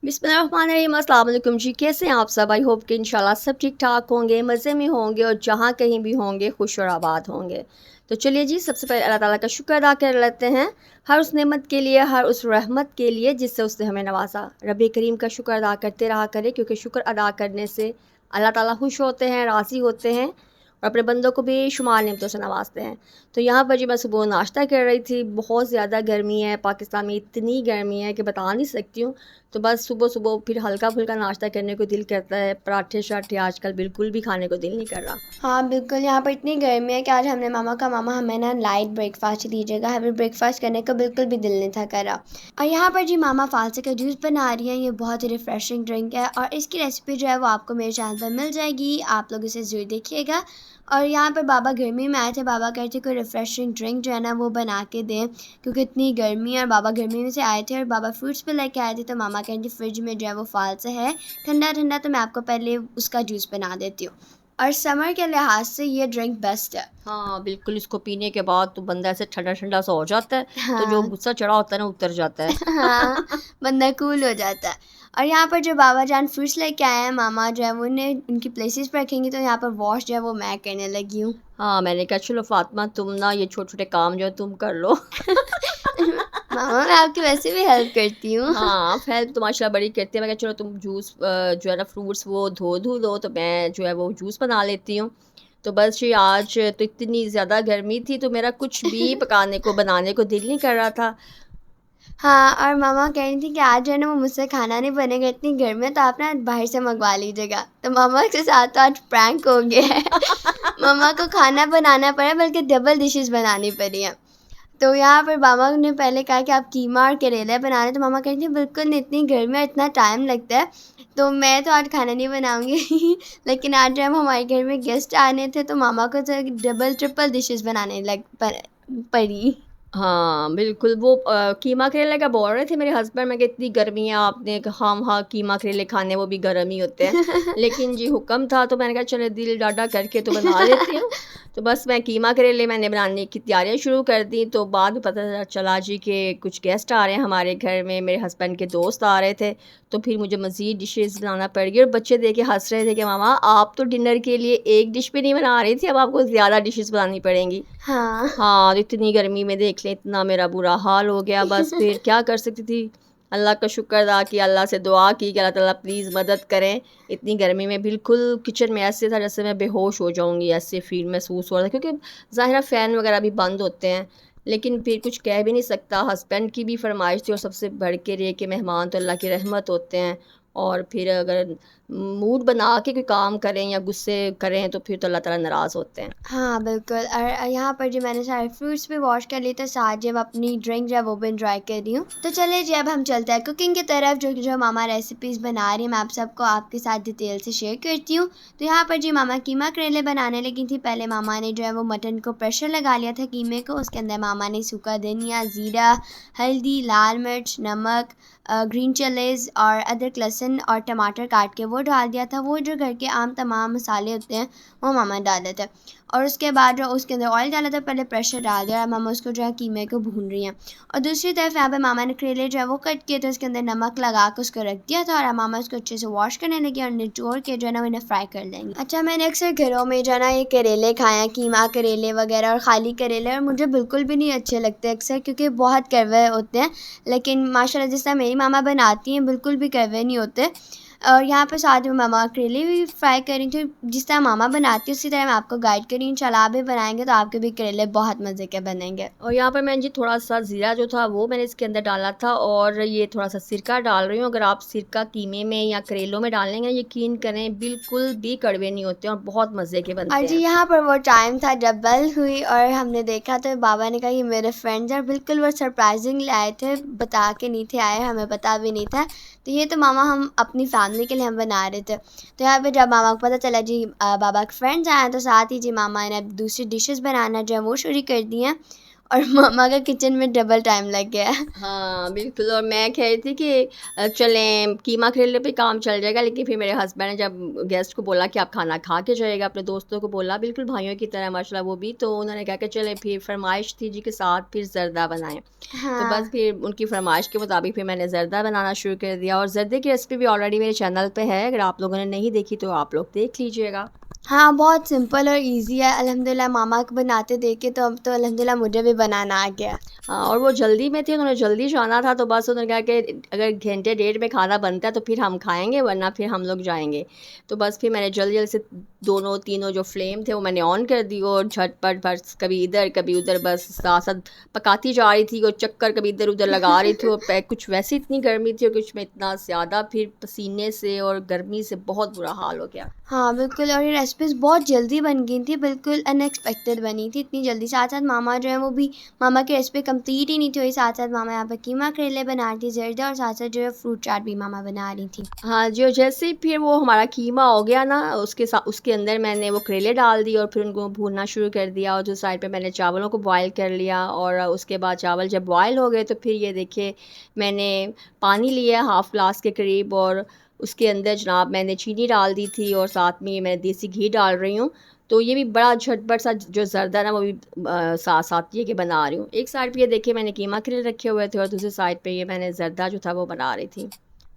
बिस्मिल्लाहिर्रहमानिर्रहीम। अस्सलाम वालेकुम जी, कैसे हैं आप सब? आई होप कि इंशाल्लाह सब ठीक ठाक होंगे, मज़े में होंगे और जहाँ कहीं भी होंगे खुश और आबाद होंगे। तो चलिए जी, सबसे पहले अल्लाह ताला का शुक्र अदा कर लेते हैं, हर उस नेमत के लिए, हर उस रहमत के लिए जिससे उसने हमें नवाजा। रब्बे करीम का शुक्र अदा करते रहा करें, क्योंकि शुक्र अदा करने से अल्लाह ताला खुश होते हैं, राज़ी होते हैं और अपने बंदों को बेशुमार नेमतों से नवाजते हैं। तो यहाँ पर जी मैं सुबह नाश्ता कर रही थी, बहुत ज़्यादा गर्मी है पाकिस्तान में, इतनी गर्मी है कि बता नहीं सकती हूँ। तो बस सुबह सुबह फिर हल्का फुल्का नाश्ता करने को दिल करता है, पराठे शराठे आजकल बिल्कुल भी खाने को दिल नहीं कर रहा। हाँ बिल्कुल, यहाँ पर इतनी गर्मी है कि आज हमने मामा का मामा हमें ना लाइट ब्रेकफास्ट दीजिएगा, हमें ब्रेकफास्ट करने का बिल्कुल भी दिल नहीं था करा। और यहाँ पर जी मामा फालसे का जूस बना रही हैं, ये बहुत ही रिफ़्रेशिंग ड्रिंक है और इसकी रेसिपी जो है वो आपको मेरे चैनल पर मिल जाएगी, आप लोग इसे ज़रूर देखिएगा। और यहाँ पर बाबा गर्मी में आए थे, बाबा कह रहे थे कोई रिफ़्रेशिंग ड्रिंक जो है ना वो बना के दें, क्योंकि इतनी गर्मी है और बाबा गर्मी में से आए थे और बाबा फ्रूट्स भी लेके आए थे। तो मामा कह रहे थे फ्रिज में जो है वो फालसा है ठंडा ठंडा, तो मैं आपको पहले उसका जूस बना देती हूँ। और समर के लिहाज से ये ड्रिंक बेस्ट है। हाँ बिल्कुल, इसको पीने के बाद तो बंदा ऐसे ठंडा ठंडा सा हो जाता है, तो जो हाँ गुस्सा चढ़ा होता है ना उतर जाता है। हाँ, बंदा कूल हो जाता है। और यहाँ पर जो बाबा जान फ्रूट्स लेके आए हैं मामा जो है वो उन्हें उनकी प्लेसेस पर रखेंगे, तो यहाँ पर वॉश जो है वो मैं करने लगी हूँ। हाँ, मैंने कहा चलो फातिमा, तुम ना ये छोटे छोटे काम जो है तुम कर लो। मामा मैं आपकी वैसे भी हेल्प करती हूँ। हाँ, हेल्प तो माशाल्लाह बड़ी करती है। मैं कहा चलो तुम जूस जो है ना फ्रूट्स वो धो लो, तो मैं जो है वो जूस बना लेती हूँ। तो बस ये आज तो इतनी ज़्यादा गर्मी थी, तो मेरा कुछ भी पकाने को बनाने को दिल नहीं कर रहा था। हाँ, और मामा कह रही थी कि आज जो है ना वो मुझसे खाना नहीं बनेगा, इतनी गर्मी है, तो आप ना बाहर से मंगवा लीजिएगा। तो मामा के साथ तो आज प्रैंक हो गया है। मामा को खाना बनाना पड़ा, बल्कि डबल डिशेस बनानी पड़ी हैं। तो यहाँ पर मामा ने पहले कहा कि आप कीमा और करेला बना रहे, तो मामा कहती है बिल्कुल नहीं, इतनी गर्मी है, इतना टाइम लगता है, तो मैं तो आज खाना नहीं बनाऊंगी। लेकिन आज जब हमारे घर में गेस्ट आने थे तो मामा को तो डबल ट्रिपल डिशेस बनाने पड़ी। हाँ बिल्कुल, वो कीमा करेले का बोल रहे थे मेरे हस्बैंड में कि इतनी गर्मी है, आपने कहा हाँ हाँ कीमा करेले खाने वो भी गर्म ही होते हैं। लेकिन जी हुक्म था, तो मैंने कहा चलो दिल डाटा करके तो बना लेती हूँ। तो बस मैं कीमा करेले मैंने बनाने की तैयारियां शुरू कर दी। तो बाद में पता चला जी कि कुछ गेस्ट आ रहे हैं हमारे घर में, मेरे हस्बैंड के दोस्त आ रहे थे। तो फिर मुझे मज़ीद डिशेस बनाना पड़ गई और बच्चे देख के हंस रहे थे कि मामा आप तो डिनर के लिए एक डिश भी नहीं बना रही थी, अब आपको ज़्यादा डिशेस बनानी पड़ेंगी। हाँ हाँ, तो इतनी गर्मी में देख लें इतना मेरा बुरा हाल हो गया। बस फिर क्या कर सकती थी, अल्लाह का शुक्र अदा किया, अल्लाह से दुआ की कि अल्लाह ताला प्लीज़ मदद करें। इतनी गर्मी में बिल्कुल किचन में ऐसे था जैसे मैं बेहोश हो जाऊंगी, ऐसे फील महसूस हो रहा था, क्योंकि ज़ाहिर फ़ैन वगैरह भी बंद होते हैं। लेकिन फिर कुछ कह भी नहीं सकता, हस्बैंड की भी फरमाइश थी और सबसे बढ़ के ये कि मेहमान तो अल्लाह की रहमत होते हैं। और फिर अगर मूड बना के कोई काम करें या गुस्से करें तो फिर तो अल्लाह ताला नाराज़ होते हैं। हाँ बिल्कुल। और यहाँ पर जो मैंने सारे फ्रूट्स भी वॉश कर लिए, तो साथ जब अपनी ड्रिंक जो है वो भी इंजॉय कर रही हूँ। तो चलिए जी अब हम चलते हैं कुकिंग की तरफ, जो जो मामा रेसिपीज़ बना रही हैं मैं आप सबको आपके साथ डिटेल से शेयर करती हूँ। तो यहाँ पर जी मामा कीमा करेले बनाने लगी थी। पहले मामा ने जो है वो मटन को प्रेशर लगा लिया था कीमे को, उसके अंदर मामा ने सूखा धनिया, ज़ीरा, हल्दी, लाल मिर्च, नमक, ग्रीन चिलीज़ और अदरक, लहसुन और टमाटर काट के वो डाल दिया था। वो जो घर के आम तमाम मसाले होते हैं वो मामा डाले थे। और उसके बाद जो उसके अंदर ऑयल डाला था, पहले प्रेशर डाल दिया और मामा उसको जो है कीमे को भून रही हैं। और दूसरी तरफ यहाँ पे मामा ने करेले जो है वो कट किए थे, उसके अंदर नमक लगा के उसको रख दिया था और मामा उसको अच्छे से वॉश करने लगी और निचोड़ के जो है ना उन्हें फ्राई कर लेंगे। अच्छा, मैंने अक्सर घरों में जो है ना ये करेले खाए हैं, कीमा करेले वगैरह और खाली करेले, और मुझे बिल्कुल भी नहीं अच्छे लगते अक्सर, क्योंकि बहुत कड़वे होते हैं। लेकिन माशाल्लाह जिस तरह मेरी मामा बनाती हैं बिल्कुल भी कड़वे नहीं होते। और यहाँ पे साथ में मामा करेले भी फ्राई करी थी, जिस तरह मामा बनाती है उसी तरह मैं आपको गाइड करी। इंशाल्लाह आप भी बनाएंगे तो आपके भी करेले बहुत मज़े के बनेंगे। और यहाँ पर मैं जी थोड़ा सा ज़ीरा जो था वो मैंने इसके अंदर डाला था, और ये थोड़ा सा सिरका डाल रही हूँ। अगर आप सिरका कीमे में या करेलों में डालेंगे, यकीन करें बिल्कुल भी कड़वे नहीं होते और बहुत मज़े के और बनते जी हैं। यहाँ पर वो टाइम था जब बेल हुई और हमने देखा, तो बाबा ने कहा ये मेरे फ्रेंड्स हैं। बिल्कुल वो सरप्राइजिंगली आए थे, बता के नहीं थे आए, हमें पता भी नहीं था। तो ये तो मामा हम अपनी फैमिली के लिए हम बना रहे थे। तो यहाँ पे जब मामा को पता चला जी बाबा के फ्रेंड्स आए हैं, तो साथ ही जी मामा ने अब दूसरी डिशेस बनाना जो है वो शुरू कर दी हैं। और मामा का किचन में डबल टाइम लग गया है। हाँ बिल्कुल। और मैं कह रही थी कि चलें कीमा करेले पे काम चल जाएगा, लेकिन फिर मेरे हस्बैंड ने जब गेस्ट को बोला कि आप खाना खा के जाइएगा, अपने दोस्तों को बोला बिल्कुल भाइयों की तरह माशाल्लाह वो भी, तो उन्होंने कहा कि चले, फिर फरमाइश थी जी के साथ फिर जर्दा बनाएं। तो बस हाँ फिर उनकी फरमाइश के मुताबिक फिर मैंने जर्दा बनाना शुरू कर दिया। और जर्दे की रेसिपी भी ऑलरेडी मेरे चैनल पे है, अगर आप लोगों ने नहीं देखी तो आप लोग देख लीजिएगा। हाँ, बहुत सिंपल और इजी है अल्हम्दुलिल्लाह। मामा को बनाते देखे तो अब तो अल्हम्दुलिल्लाह मुझे भी बनाना आ गया। हाँ, और वो जल्दी में थे, उन्होंने जल्दी जाना था, तो बस उन्होंने कहा कि अगर घंटे डेढ़ में खाना बनता है तो फिर हम खाएंगे, वरना फिर हम लोग जाएंगे। तो बस फिर मैंने जल्दी जल्दी से दोनों तीनों जो फ्लेम थे वो मैंने ऑन कर दी, और झटपट बस कभी इधर कभी उधर बस साथ साथ पकाती जा रही थी, और चक्कर कभी इधर उधर लगा रही थी। और कुछ वैसे इतनी गर्मी थी और कुछ में इतना ज़्यादा, फिर पसीने से और गर्मी से बहुत बुरा हाल हो गया। हाँ बिल्कुल, और ये रेसिपीज़ बहुत जल्दी बन गई थी, बिल्कुल अनएक्सपेक्टेड बनी थी इतनी जल्दी। साथ साथ मामा जो है वो भी, मामा की रेसिपी कंप्लीट ही नहीं थी हुई, साथ साथ मामा यहाँ पर कीमा करेले बना रही थी जर्दा, और साथ साथ जो है फ्रूट चाट भी मामा बना रही थी। हाँ जी। और जैसे ही फिर वो हमारा कीमा हो गया ना, उसके साथ उसके अंदर मैंने वो करेले डाल दी और फिर उनको भूनना शुरू कर दिया। और जो साइड पे मैंने चावलों को बॉईल कर लिया, और उसके बाद चावल जब बॉईल हो गए तो फिर ये देखिए मैंने पानी लिया हाफ़ ग्लास के करीब, और उसके अंदर जनाब मैंने चीनी डाल दी थी, और साथ में ये मैं देसी घी डाल रही हूँ। तो ये भी बड़ा झटपट सा जो जर्दा ना वो भी साथ साथ ये कि बना रही हूँ। एक साइड पे ये देखिए मैंने कीमा करेले रखे हुए थे, और दूसरी साइड पे ये मैंने जर्दा जो था वो बना रही थी।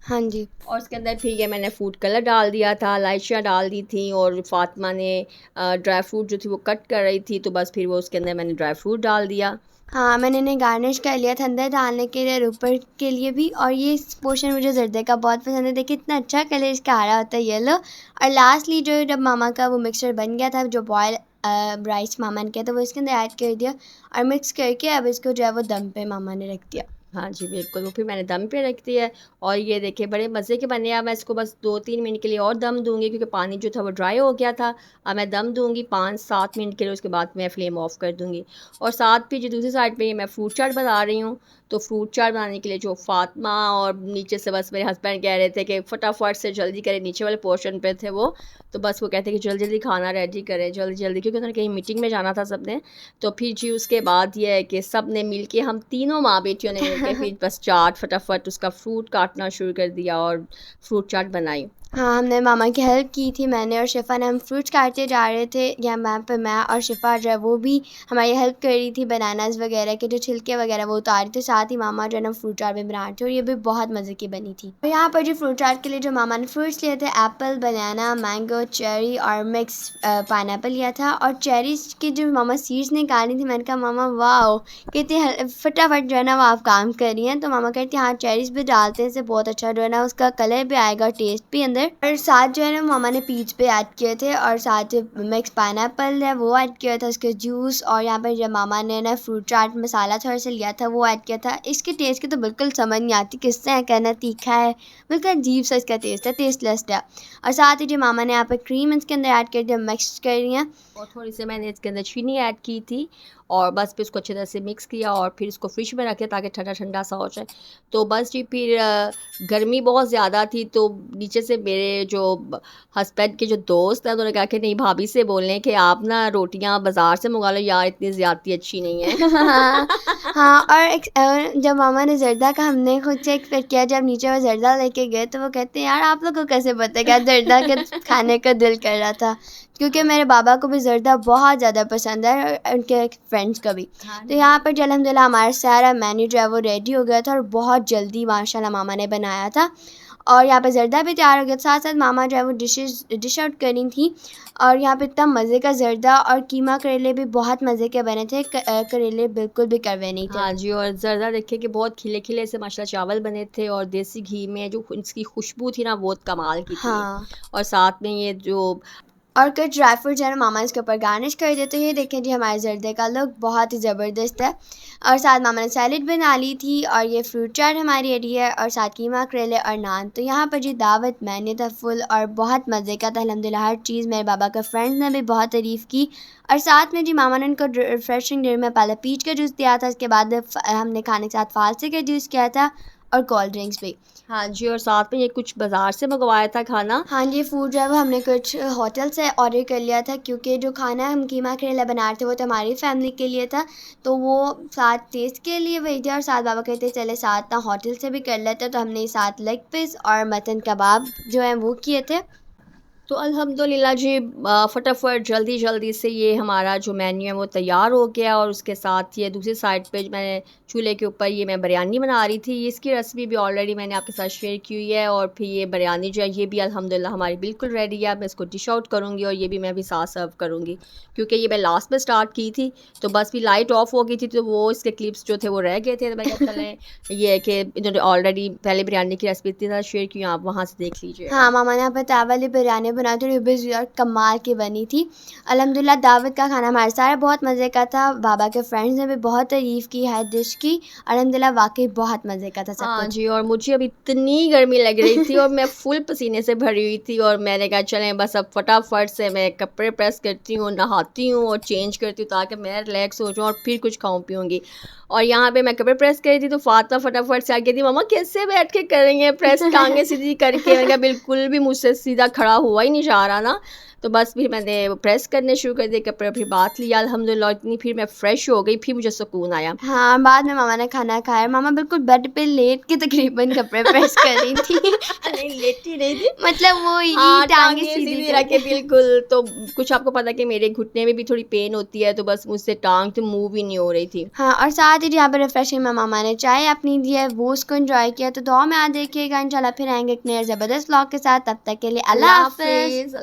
हाँ जी। और उसके अंदर फिर ये मैंने फूड कलर डाल दिया था, इलायचियाँ डाल दी थी, और फातिमा ने ड्राई फ्रूट जो थी वो कट कर रही थी, तो बस फिर वो उसके अंदर मैंने ड्राई फ्रूट डाल दिया। हाँ, मैंने इन्हें गार्निश कर लिया था अंदर डालने के लिए और ऊपर के लिए भी। और ये पोर्शन मुझे जर्दे का बहुत पसंद है, देखिए इतना अच्छा कलर इसका आ रहा होता है येलो। और लास्टली जो जब मामा का वो मिक्सचर बन गया था, जो बॉयल राइस मामा ने किया था, वो इसके अंदर ऐड कर दिया और मिक्स करके अब इसको जो है वो दम पे मामा ने रख दिया। हाँ जी बिल्कुल। वो फिर मैंने दम पे रख दिया है, और ये देखिए बड़े मज़े के बने। अब मैं इसको बस 2-3 मिनट के लिए और दम दूंगी, क्योंकि पानी जो था वो ड्राई हो गया था। अब मैं दम दूंगी 5-7 मिनट के लिए, उसके बाद मैं फ्लेम ऑफ कर दूंगी। और साथ फिर जो दूसरी साइड पे ये मैं फ्रूट चाट बना रही हूँ। तो फ्रूट चाट बनाने के लिए जो फातिमा और नीचे से बस मेरे हस्बैंड कह रहे थे कि फटाफट से जल्दी करें, नीचे वाले पोर्शन पे थे वो, तो बस वो कहते कि जल्दी जल्दी खाना रेडी करें जल्दी जल्दी, क्योंकि उन्होंने कहीं मीटिंग में जाना था सबने। तो फिर जी उसके बाद ये है कि सब ने मिल के, हम तीनों माँ बेटियों ने मिल के फिर बस चाट फटाफट उसका फ्रूट काटना शुरू कर दिया और फ्रूट चाट बनाई। हाँ, हमने मामा की हेल्प की थी, मैंने और शिफ़ा ने। हम फ्रूट्स काटते जा रहे थे, या मैम पे मैं और शिफ़ा जो है वो भी हमारी हेल्प कर रही थी, बनानास वगैरह के जो छिलके वगैरह वो उतार रही थी, साथ ही मामा जो है ना फ्रूट चाट भी बना रहे थे, और ये भी बहुत मज़े की बनी थी। और यहाँ पर जो फ्रूट चाट के लिए जो मामा ने फ्रूट्स लिए थे, एप्पल, बनाना, मैंगो, चेरी और मिक्स पाइनएप्पल लिया था। और चेरीज़ की जो मामा सीड्स निकाली थी, मैंने कहा मामा वाओ कितनी फटाफट जो है ना वो आप काम कर रही हैं। तो मामा कहती हैं हाँ चेरीज़ भी डालते हैं, इससे बहुत अच्छा जो है ना उसका कलर भी आएगा और टेस्ट भी अंदर। और साथ जो है ना मामा ने पीच पे ऐड किए थे, और साथ जो मिक्स पाइनएप्पल है वो ऐड किया था, उसके जूस। और यहाँ पर जब मामा ने ना फ्रूट चाट मसाला थोड़ा सा लिया था वो ऐड किया था। इसके टेस्ट की तो बिल्कुल समझ नहीं आती किससे है, कहना तीखा है, बिल्कुल अजीब सा इसका टेस्ट है, टेस्टलेस है। और साथ ही जो मामा ने यहाँ पर क्रीम इसके अंदर ऐड कर दिया, मिक्स कर रही हैं। और थोड़ी सी मैंने इसके अंदर चीनी ऐड की थी, और बस फिर उसको अच्छी तरह से मिक्स किया, और फिर इसको फ्रिज में रखे ताकि ठंडा ठंडा सा हो जाए। तो बस जी फिर गर्मी बहुत ज़्यादा थी, तो नीचे से मेरे जो हस्बैंड के जो दोस्त हैं उन्होंने कहा कि नहीं भाभी से बोलें कि आप ना रोटियां बाज़ार से मंगा लो यार, इतनी ज़्यादती अच्छी नहीं है। हाँ हाँ, और जब मामा ने जर्दा का हमने खुद से एक्सपेक्ट किया, जब नीचे वो जर्दा लेके गए तो वो कहते हैं यार आप लोग को कैसे पता क्या जर्दा के खाने का दिल कर रहा था, क्योंकि मेरे बाबा को भी जर्दा बहुत ज़्यादा पसंद है और उनके फ्रेंड्स को भी। तो यहाँ पर अल्हम्दुलिल्लाह हमारा सारा मेन्यू जो है वो रेडी हो गया था, और बहुत जल्दी माशाल्लाह मामा ने बनाया था। और यहाँ पे जर्दा भी तैयार हो गया, साथ साथ मामा जो है वो डिश आउट करी थी। और यहाँ पे इतना मज़े का जर्दा और कीमा करेले भी बहुत मज़े के बने थे, करेले बिल्कुल भी कड़वे नहीं थे। हाँ जी। और ज़र्दा देखिए कि बहुत खिले खिले से माशाल्लाह चावल बने थे, और देसी घी में जो इसकी खुशबू थी ना बहुत कमाल की थी। हाँ, और साथ में ये जो और कुछ ड्राई फ्रूट जो है ना मामा इसके ऊपर गार्निश कर देते। ये देखें जी हमारे जर्दे का लुक बहुत ही ज़बरदस्त है। और साथ मामा ने सैलेड बना ली थी, और ये फ्रूट चाट हमारी रेडी है, और साथ कीमा करेले और नान। तो यहाँ पर जी दावत मैंने था फुल, और बहुत मज़े का था अल्हम्दुलिल्लाह हर चीज़। मेरे बाबा के फ्रेंड्स ने भी बहुत तारीफ़ की। और साथ में जी मामा ने उनको रिफ्रेशिंग ड्रिंक में पहले पीच का जूस दिया था, उसके बाद हमने खाने के साथ फालसे का जूस किया था। और कोल्ड ड्रिंक्स भी। हाँ जी, और साथ में ये कुछ बाज़ार से मंगवाया था खाना। हाँ जी, फूड जो है वो हमने कुछ होटल से ऑर्डर कर लिया था, क्योंकि जो खाना हम कीमा करेला बना रहे थे वो तो हमारी फैमिली के लिए था, तो वो साथ टेस्ट के लिए वही थे। और साथ बाबा कहते चले साथ ना होटल से भी कर लेते, तो हमने साथ लेग पीस और मटन कबाब जो है वो किए थे। तो अल्हम्दुलिल्लाह जी फटाफट जल्दी जल्दी से ये हमारा जो मेन्यू है वो तैयार हो गया, और उसके साथ ये दूसरी साइड पे मैंने चूल्हे के ऊपर ये मैं बिरयानी बना रही थी। इसकी रेसिपी भी ऑलरेडी मैंने आपके साथ शेयर की हुई है। और फिर ये बिरयानी जो है ये भी अल्हम्दुलिल्लाह हमारी बिल्कुल रेडी है। मैं इसको डिश आउट करूँगी और ये भी मैं अभी साथ सर्व करूँगी, क्योंकि ये मैं लास्ट में स्टार्ट की थी तो बस भी लाइट ऑफ हो गई थी, तो वो इसके क्लिप्स जो थे वो रह गए थे। तो मैं क्या चलें ये है कि इन्होंने ऑलरेडी पहले बिरयानी की रेसिपी इतनी ज़्यादा शेयर की, आप वहाँ से देख लीजिए। हाँ, मामा ने यहाँ पर दावत वाली बिरयानी बनाई थी, भी और कमाल की बनी थी। अल्हम्दुलिल्लाह दावत का खाना हमारे सारा बहुत मज़े का था। बाबा के फ्रेंड्स ने भी बहुत तारीफ़ की है डिश की। अल्हम्दुलिल्लाह वाकई बहुत मज़े का था सब हाँ कुछ। जी, और मुझे अब इतनी गर्मी लग रही थी और मैं फुल पसीने से भरी हुई थी, और मैंने कहा चलें बस अब फटाफट से मैं कपड़े प्रेस करती हूँ, नहाती हूँ और चेंज करती हूँ ताकि मैं रिलैक्स हो जाऊँ और फिर कुछ खाऊं पीऊँगी। और यहाँ पे मैं कपड़े प्रेस कर रही थी तो फातिमा फटाफट से आके थी, मम्मा कैसे बैठ के कर रही हैं प्रेस, टांगे सीधी करके। मैंने कहा बिल्कुल भी मुझसे सीधा खड़ा हुआ ही नहीं जा रहा ना। तो बस फिर मैंने प्रेस करने शुरू कर दिए कपड़े, फिर बात लिया अल्हम्दुलिल्लाह इतनी, फिर मैं फ्रेश हो गई, फिर मुझे सुकून आया। हाँ, बाद में मामा ने खाना खाया। मामा बिल्कुल बेड पे लेट के तकरीबन कपड़े प्रेस कर रही थी। नहीं लेटी नहीं थी, मतलब वो ही हाँ टांगे टांगे सीधी सीधी रख के करके। बिल्कुल। तो कुछ आपको पता कि मेरे घुटने में भी थोड़ी पेन होती है, तो बस मुझसे टांग तो मूव ही नहीं हो रही थी। हाँ, और साथ ही यहाँ पे रिफ्रेशिंग में मामा ने चाय अपनी दी है, वो उसको एंजॉय किया। तो दुआ में याद देखिएगा, इंशाल्लाह फिर आएंगे एक नए ज़बरदस्त व्लॉग के साथ। तब तक के लिए अल्लाह हाफ़िज़।